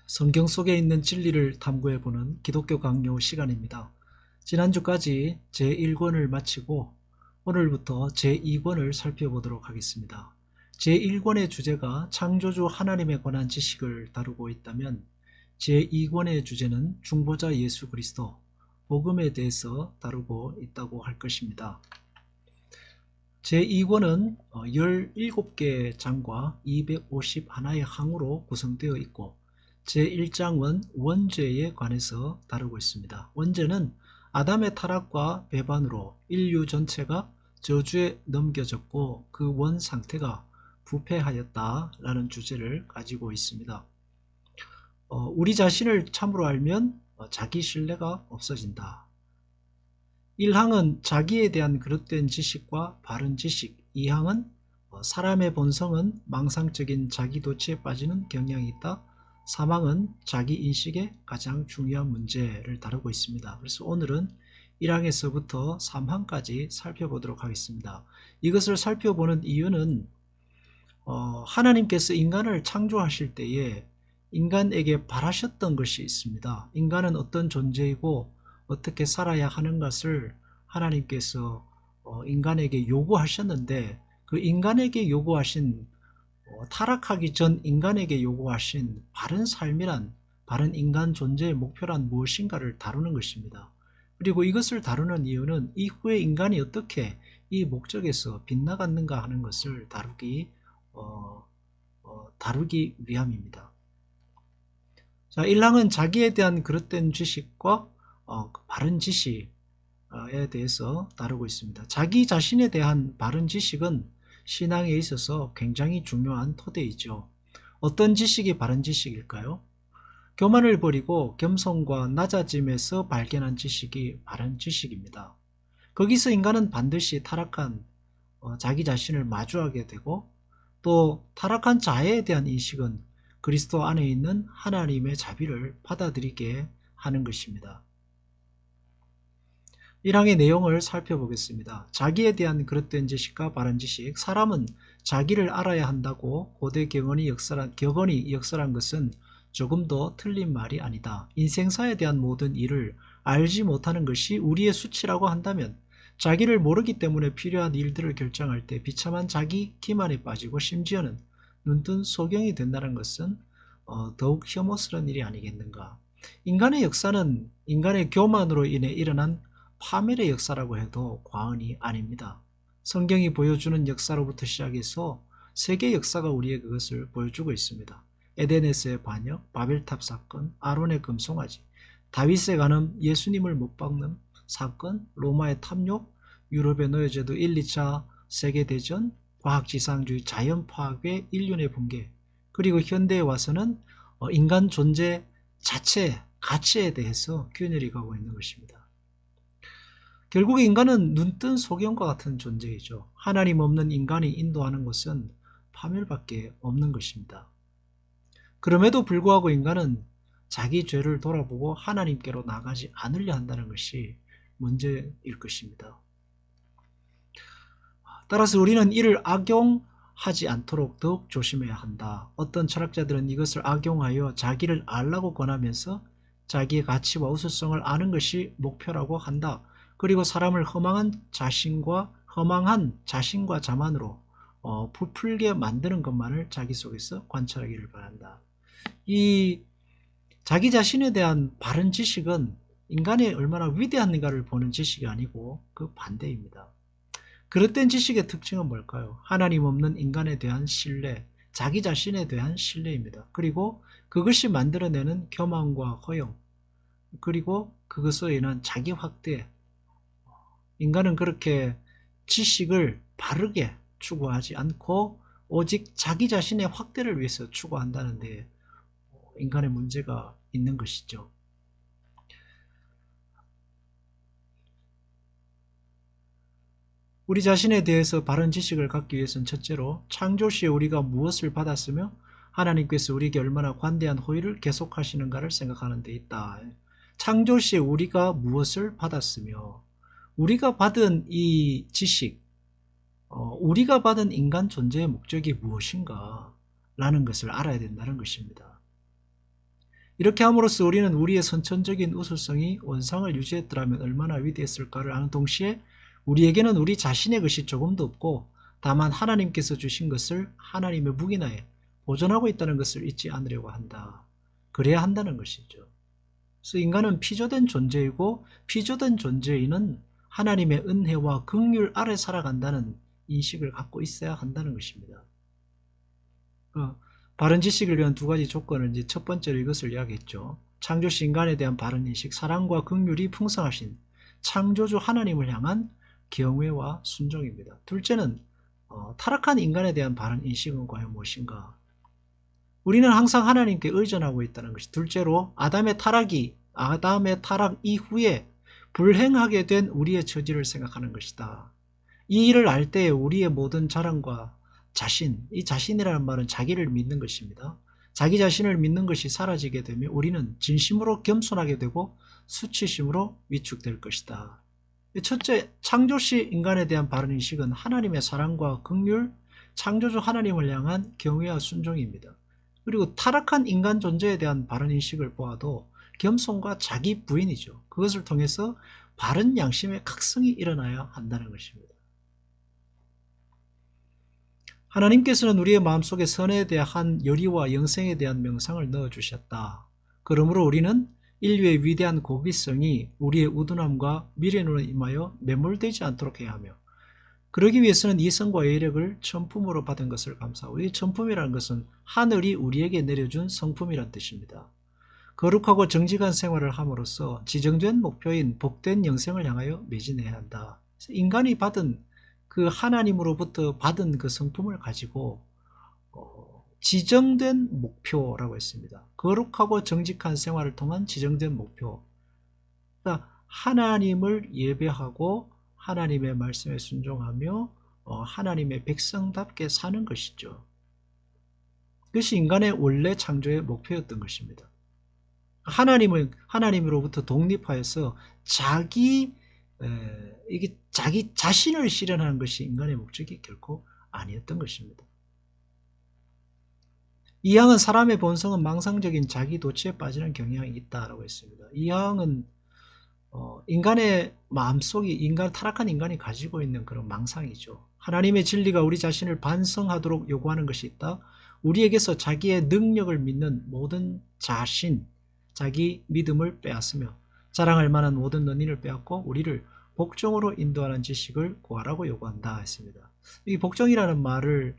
성경 속에 있는 진리를 탐구해보는 기독교 강요 시간입니다. 지난주까지 제1권을 마치고 오늘부터 제2권을 살펴보도록 하겠습니다. 제1권의 주제가 창조주 하나님에 관한 지식을 다루고 있다면 제2권의 주제는 중보자 예수 그리스도, 복음에 대해서 다루고 있다고 할 것입니다. 제2권은 17개의 장과 251의 항으로 구성되어 있고 제1장은 원죄에 관해서 다루고 있습니다. 원죄는 아담의 타락과 배반으로 인류 전체가 저주에 넘겨졌고 그 원 상태가 부패하였다라는 주제를 가지고 있습니다. 우리 자신을 참으로 알면 자기 신뢰가 없어진다. 1항은 자기에 대한 그릇된 지식과 바른 지식, 2항은 사람의 본성은 망상적인 자기도취에 빠지는 경향이 있다. 3항은 자기 인식의 가장 중요한 문제를 다루고 있습니다. 그래서 오늘은 1항에서부터 3항까지 살펴보도록 하겠습니다. 이것을 살펴보는 이유는 하나님께서 인간을 창조하실 때에 인간에게 바라셨던 것이 있습니다. 인간은 어떤 존재이고 어떻게 살아야 하는 것을 하나님께서 인간에게 요구하셨는데 그 인간에게 요구하신 타락하기 전 인간에게 요구하신 바른 삶이란 바른 인간 존재의 목표란 무엇인가를 다루는 것입니다. 그리고 이것을 다루는 이유는 이후에 인간이 어떻게 이 목적에서 빗나갔는가 하는 것을 다루기 위함입니다. 자, 1항은 자기에 대한 그릇된 지식과 바른 지식에 대해서 다루고 있습니다. 자기 자신에 대한 바른 지식은 신앙에 있어서 굉장히 중요한 토대이죠. 어떤 지식이 바른 지식일까요? 교만을 버리고 겸손과 낮아짐에서 발견한 지식이 바른 지식입니다. 거기서 인간은 반드시 타락한 자기 자신을 마주하게 되고 또 타락한 자아에 대한 인식은 그리스도 안에 있는 하나님의 자비를 받아들이게 하는 것입니다. 1항의 내용을 살펴보겠습니다. 자기에 대한 그릇된 지식과 바른 지식. 사람은 자기를 알아야 한다고 고대 격언이 역설한 것은 조금도 틀린 말이 아니다. 인생사에 대한 모든 일을 알지 못하는 것이 우리의 수치라고 한다면 자기를 모르기 때문에 필요한 일들을 결정할 때 비참한 자기 기만에 빠지고 심지어는 눈뜬 소경이 된다는 것은 더욱 혐오스러운 일이 아니겠는가. 인간의 역사는 인간의 교만으로 인해 일어난 파멸의 역사라고 해도 과언이 아닙니다. 성경이 보여주는 역사로부터 시작해서 세계 역사가 우리의 그것을 보여주고 있습니다. 에덴에서의 반역, 바벨탑 사건, 아론의 금송아지, 다윗의 간음, 예수님을 못 박는 사건, 로마의 탐욕, 유럽의 노예제도 1, 2차 세계대전, 과학지상주의, 자연파괴, 인륜의 붕괴, 그리고 현대에 와서는 인간 존재 자체, 가치에 대해서 균열이 가고 있는 것입니다. 결국 인간은 눈뜬 소경과 같은 존재이죠. 하나님 없는 인간이 인도하는 것은 파멸밖에 없는 것입니다. 그럼에도 불구하고 인간은 자기 죄를 돌아보고 하나님께로 나가지 않으려 한다는 것이 문제일 것입니다. 따라서 우리는 이를 악용하지 않도록 더욱 조심해야 한다. 어떤 철학자들은 이것을 악용하여 자기를 알라고 권하면서 자기의 가치와 우수성을 아는 것이 목표라고 한다. 그리고 사람을 허망한 자신과 자만으로 부풀게 만드는 것만을 자기 속에서 관찰하기를 바란다. 이 자기 자신에 대한 바른 지식은 인간이 얼마나 위대한가를 보는 지식이 아니고 그 반대입니다. 그릇된 지식의 특징은 뭘까요? 하나님 없는 인간에 대한 신뢰, 자기 자신에 대한 신뢰입니다. 그리고 그것이 만들어내는 교만과 허영, 그리고 그것으로 인한 자기 확대. 인간은 그렇게 지식을 바르게 추구하지 않고 오직 자기 자신의 확대를 위해서 추구한다는 데 인간의 문제가 있는 것이죠. 우리 자신에 대해서 바른 지식을 갖기 위해서는 첫째로 창조 시에 우리가 무엇을 받았으며 하나님께서 우리에게 얼마나 관대한 호의를 계속하시는가를 생각하는 데 있다. 창조 시에 우리가 무엇을 받았으며 우리가 받은 이 지식, 우리가 받은 인간 존재의 목적이 무엇인가 라는 것을 알아야 된다는 것입니다. 이렇게 함으로써 우리는 우리의 선천적인 우수성이 원상을 유지했더라면 얼마나 위대했을까를 아는 동시에 우리에게는 우리 자신의 것이 조금도 없고 다만 하나님께서 주신 것을 하나님의 묵인하에 보존하고 있다는 것을 잊지 않으려고 한다. 그래야 한다는 것이죠. 그래서 인간은 피조된 존재이고 피조된 존재인은 하나님의 은혜와 긍휼 아래 살아간다는 인식을 갖고 있어야 한다는 것입니다. 바른 지식을 위한 두 가지 조건은 이제 첫 번째로 이것을 이야기했죠. 창조시 인간에 대한 바른 인식, 사랑과 긍휼이 풍성하신 창조주 하나님을 향한 경외와 순종입니다. 둘째는 타락한 인간에 대한 바른 인식은 과연 무엇인가? 우리는 항상 하나님께 의존하고 있다는 것이. 둘째로 아담의 타락 이후에 불행하게 된 우리의 처지를 생각하는 것이다. 이 일을 알 때에 우리의 모든 자랑과 자신, 이 자신이라는 말은 자기를 믿는 것입니다. 자기 자신을 믿는 것이 사라지게 되면 우리는 진심으로 겸손하게 되고 수치심으로 위축될 것이다. 첫째, 창조시 인간에 대한 바른 인식은 하나님의 사랑과 긍휼, 창조주 하나님을 향한 경외와 순종입니다. 그리고 타락한 인간 존재에 대한 바른 인식을 보아도 겸손과 자기 부인이죠. 그것을 통해서 바른 양심의 각성이 일어나야 한다는 것입니다. 하나님께서는 우리의 마음속에 선에 대한 열의와 영생에 대한 명상을 넣어주셨다. 그러므로 우리는 인류의 위대한 고귀성이 우리의 우둔함과 미련으로 임하여 매몰되지 않도록 해야 하며, 그러기 위해서는 이성과 의력을 천품으로 받은 것을 감사하고, 이 천품이라는 것은 하늘이 우리에게 내려준 성품이란 뜻입니다. 거룩하고 정직한 생활을 함으로써 지정된 목표인 복된 영생을 향하여 매진해야 한다. 인간이 받은 그 하나님으로부터 받은 그 성품을 가지고 지정된 목표라고 했습니다. 거룩하고 정직한 생활을 통한 지정된 목표. 그러니까 하나님을 예배하고 하나님의 말씀에 순종하며 하나님의 백성답게 사는 것이죠. 그것이 인간의 원래 창조의 목표였던 것입니다. 하나님으로부터 독립하여서 자기 자신을 실현하는 것이 인간의 목적이 결코 아니었던 것입니다. 이항은 사람의 본성은 망상적인 자기 도취에 빠지는 경향이 있다라고 했습니다. 이항은 인간의 마음속이 타락한 인간이 가지고 있는 그런 망상이죠. 하나님의 진리가 우리 자신을 반성하도록 요구하는 것이 있다. 우리에게서 자기의 능력을 믿는 모든 자기 믿음을 빼앗으며 자랑할 만한 모든 논의를 빼앗고 우리를 복종으로 인도하는 지식을 구하라고 요구한다 했습니다. 이 복종이라는 말을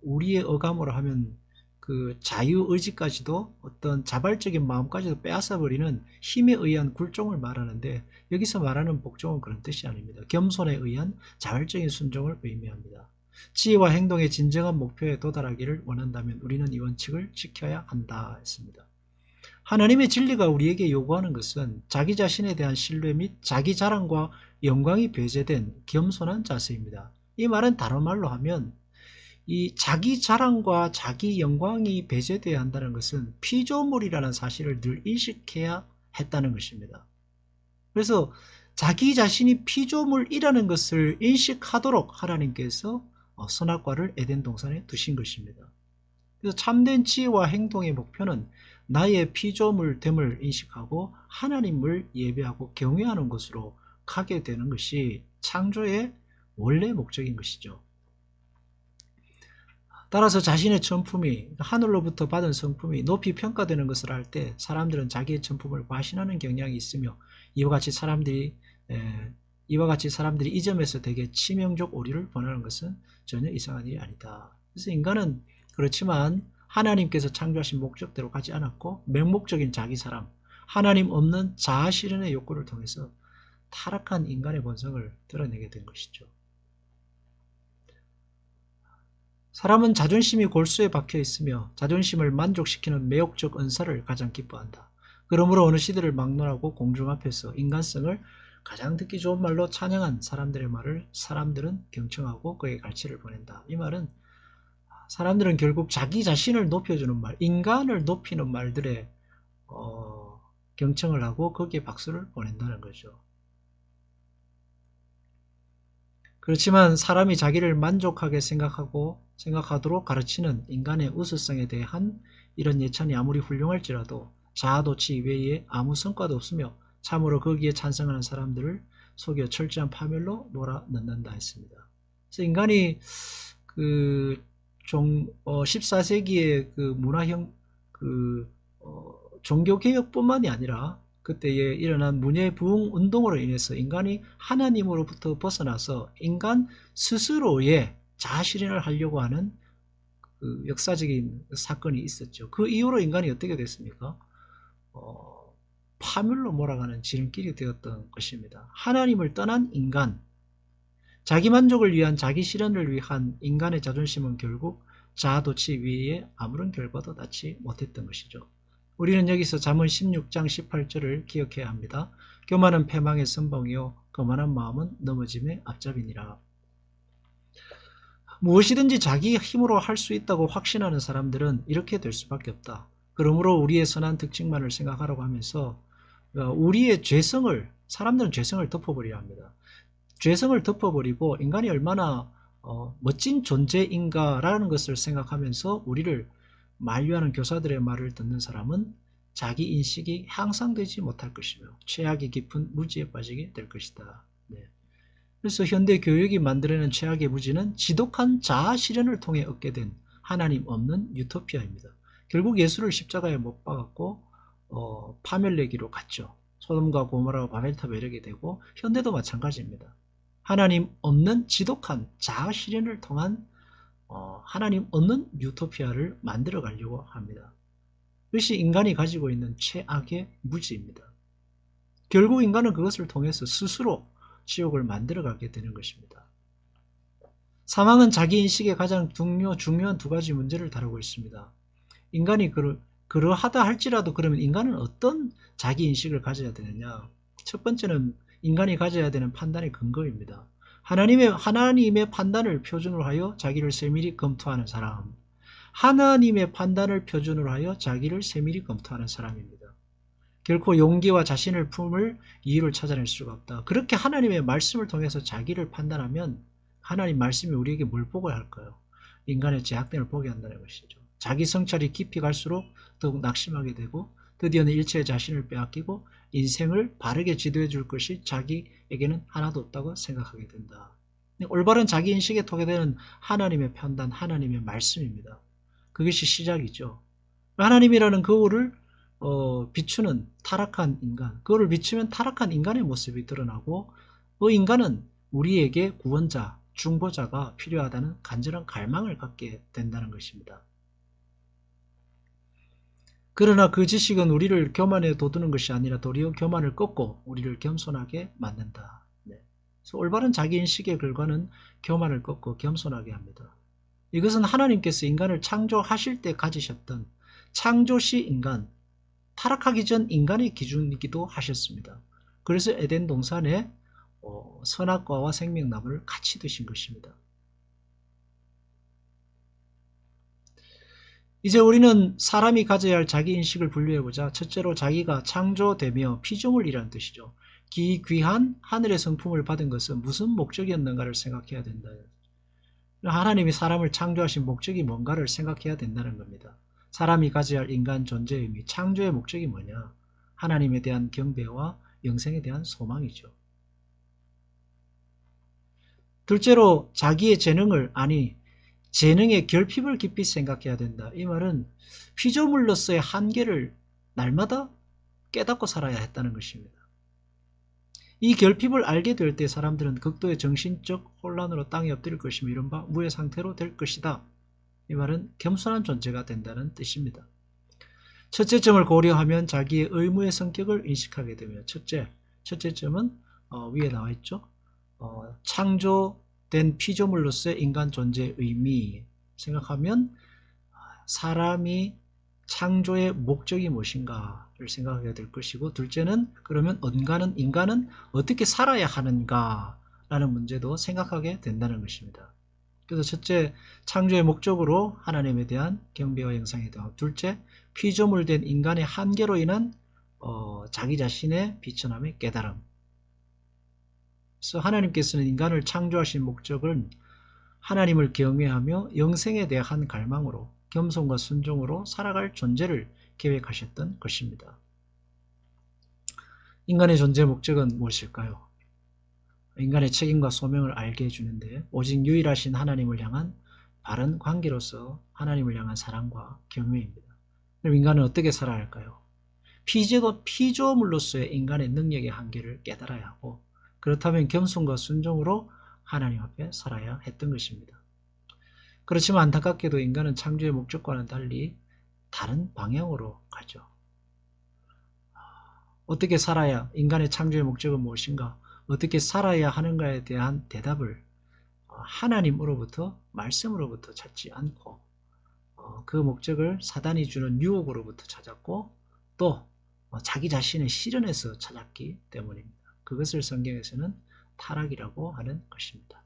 우리의 어감으로 하면 그 자유의지까지도 어떤 자발적인 마음까지도 빼앗아버리는 힘에 의한 굴종을 말하는데, 여기서 말하는 복종은 그런 뜻이 아닙니다. 겸손에 의한 자발적인 순종을 의미합니다. 지혜와 행동의 진정한 목표에 도달하기를 원한다면 우리는 이 원칙을 지켜야 한다 했습니다. 하나님의 진리가 우리에게 요구하는 것은 자기 자신에 대한 신뢰 및 자기 자랑과 영광이 배제된 겸손한 자세입니다. 이 말은 다른 말로 하면 이 자기 자랑과 자기 영광이 배제되어야 한다는 것은 피조물이라는 사실을 늘 인식해야 했다는 것입니다. 그래서 자기 자신이 피조물이라는 것을 인식하도록 하나님께서 선악과를 에덴 동산에 두신 것입니다. 그래서 참된 지혜와 행동의 목표는 나의 피조물됨을 인식하고 하나님을 예배하고 경외하는 것으로 가게 되는 것이 창조의 원래 목적인 것이죠. 따라서 자신의 천품이, 하늘로부터 받은 성품이 높이 평가되는 것을 할 때 사람들은 자기의 천품을 과신하는 경향이 있으며, 이와 같이 사람들이 이 점에서 되게 치명적 오류를 범하는 것은 전혀 이상한 일이 아니다. 그래서 인간은 그렇지만 하나님께서 창조하신 목적대로 가지 않았고 맹목적인 자기 사랑, 하나님 없는 자아 실현의 욕구를 통해서 타락한 인간의 본성을 드러내게 된 것이죠. 사람은 자존심이 골수에 박혀 있으며 자존심을 만족시키는 매혹적 은사를 가장 기뻐한다. 그러므로 어느 시대를 막론하고 공중 앞에서 인간성을 가장 듣기 좋은 말로 찬양한 사람들의 말을 사람들은 경청하고 그의 갈채를 보낸다. 이 말은 사람들은 결국 자기 자신을 높여주는 말, 인간을 높이는 말들에 경청을 하고 거기에 박수를 보낸다는 거죠. 그렇지만 사람이 자기를 만족하게 생각하도록 가르치는 인간의 우수성에 대한 이런 예찬이 아무리 훌륭할지라도 자아도취 외에 아무 성과도 없으며 참으로 거기에 찬성하는 사람들을 속여 철저한 파멸로 몰아넣는다 했습니다. 그래서 인간이 14세기의 그 문화형 종교개혁뿐만이 아니라 그때에 일어난 문예부흥 운동으로 인해서 인간이 하나님으로부터 벗어나서 인간 스스로의 자아실현을 하려고 하는 그 역사적인 사건이 있었죠. 그 이후로 인간이 어떻게 됐습니까? 파멸로 몰아가는 지름길이 되었던 것입니다. 하나님을 떠난 인간, 자기만족을 위한 자기실현을 위한 인간의 자존심은 결국 자아도취 위에 아무런 결과도 낳지 못했던 것이죠. 우리는 여기서 잠언 16장 18절을 기억해야 합니다. 교만은 패망의 선봉이요 거만한 마음은 넘어짐의 앞잡이니라. 무엇이든지 자기 힘으로 할 수 있다고 확신하는 사람들은 이렇게 될 수밖에 없다. 그러므로 우리의 선한 특징만을 생각하라고 하면서 우리의 사람들은 죄성을 덮어버려야 합니다. 죄성을 덮어버리고 인간이 얼마나 멋진 존재인가라는 것을 생각하면서 우리를 만류하는 교사들의 말을 듣는 사람은 자기 인식이 향상되지 못할 것이며 최악의 깊은 무지에 빠지게 될 것이다. 네. 그래서 현대 교육이 만들어낸 최악의 무지는 지독한 자아 실현을 통해 얻게 된 하나님 없는 유토피아입니다. 결국 예수를 십자가에 못 박았고 파멸내기로 갔죠. 소돔과 고모라와 바벨탑에 이르게 되고 현대도 마찬가지입니다. 하나님 없는 지독한 자아 실현을 통한 하나님 없는 유토피아를 만들어 가려고 합니다. 그것이 인간이 가지고 있는 최악의 무지입니다. 결국 인간은 그것을 통해서 스스로 지옥을 만들어가게 되는 것입니다. 사망은 자기인식의 가장 중요한 두 가지 문제를 다루고 있습니다. 인간이 그러하다 할지라도 그러면 인간은 어떤 자기인식을 가져야 되느냐? 첫 번째는 인간이 가져야 되는 판단의 근거입니다. 하나님의 판단을 표준으로 하여 자기를 세밀히 검토하는 사람, 하나님의 판단을 표준으로 하여 자기를 세밀히 검토하는 사람입니다. 결코 용기와 자신을 품을 이유를 찾아낼 수가 없다. 그렇게 하나님의 말씀을 통해서 자기를 판단하면 하나님 말씀이 우리에게 뭘 보게 할까요? 인간의 제약됨을 보게 한다는 것이죠. 자기 성찰이 깊이 갈수록 더욱 낙심하게 되고 드디어는 일체의 자신을 빼앗기고 인생을 바르게 지도해 줄 것이 자기에게는 하나도 없다고 생각하게 된다. 올바른 자기인식에 토게 되는 하나님의 판단, 하나님의 말씀입니다. 그것이 시작이죠. 하나님이라는 거울을 비추는 타락한 인간, 그거를 비추면 타락한 인간의 모습이 드러나고 그 인간은 우리에게 구원자, 중보자가 필요하다는 간절한 갈망을 갖게 된다는 것입니다. 그러나 그 지식은 우리를 교만에 돋우는 것이 아니라 도리어 교만을 꺾고 우리를 겸손하게 만든다. 네. 그래서 올바른 자기인식의 결과는 교만을 꺾고 겸손하게 합니다. 이것은 하나님께서 인간을 창조하실 때 가지셨던 창조시 인간, 타락하기 전 인간의 기준이기도 하셨습니다. 그래서 에덴 동산에 선악과와 생명나무를 같이 드신 것입니다. 이제 우리는 사람이 가져야 할 자기인식을 분류해보자. 첫째로 자기가 창조되며 피조물이라는 뜻이죠. 귀한 하늘의 성품을 받은 것은 무슨 목적이었는가를 생각해야 된다. 하나님이 사람을 창조하신 목적이 뭔가를 생각해야 된다는 겁니다. 사람이 가져야 할 인간 존재의 의미, 창조의 목적이 뭐냐? 하나님에 대한 경배와 영생에 대한 소망이죠. 둘째로 자기의 재능의 결핍을 깊이 생각해야 된다. 이 말은 피조물로서의 한계를 날마다 깨닫고 살아야 했다는 것입니다. 이 결핍을 알게 될 때 사람들은 극도의 정신적 혼란으로 땅에 엎드릴 것이며 이른바 무의 상태로 될 것이다. 이 말은 겸손한 존재가 된다는 뜻입니다. 첫째 점을 고려하면 자기의 의무의 성격을 인식하게 되며 첫째 점은 위에 나와 있죠. 창조된 피조물로서의 인간 존재의 의미 생각하면 사람이 창조의 목적이 무엇인가를 생각하게 될 것이고, 둘째는 그러면 인간은 어떻게 살아야 하는가라는 문제도 생각하게 된다는 것입니다. 그래서 첫째, 창조의 목적으로 하나님에 대한 경배와 영상에 대한, 둘째, 피조물된 인간의 한계로 인한 자기 자신의 비천함의 깨달음. 그래서 하나님께서는 인간을 창조하신 목적은 하나님을 경외하며 영생에 대한 갈망으로 겸손과 순종으로 살아갈 존재를 계획하셨던 것입니다. 인간의 존재 목적은 무엇일까요? 인간의 책임과 소명을 알게 해주는데 오직 유일하신 하나님을 향한 바른 관계로서 하나님을 향한 사랑과 경외입니다. 그럼 인간은 어떻게 살아야 할까요? 피조물로서의 인간의 능력의 한계를 깨달아야 하고 그렇다면 겸손과 순종으로 하나님 앞에 살아야 했던 것입니다. 그렇지만 안타깝게도 인간은 창조의 목적과는 달리 다른 방향으로 가죠. 어떻게 살아야 인간의 창조의 목적은 무엇인가? 어떻게 살아야 하는가에 대한 대답을 하나님으로부터 말씀으로부터 찾지 않고 그 목적을 사단이 주는 유혹으로부터 찾았고 또 자기 자신의 실현에서 찾았기 때문입니다. 그것을 성경에서는 타락이라고 하는 것입니다.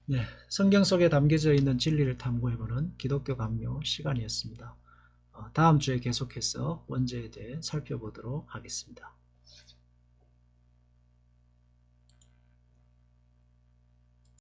네, 성경 속에 담겨져 있는 진리를 탐구해보는 기독교 강요 시간이었습니다. 다음 주에 계속해서 원죄에 대해 살펴보도록 하겠습니다.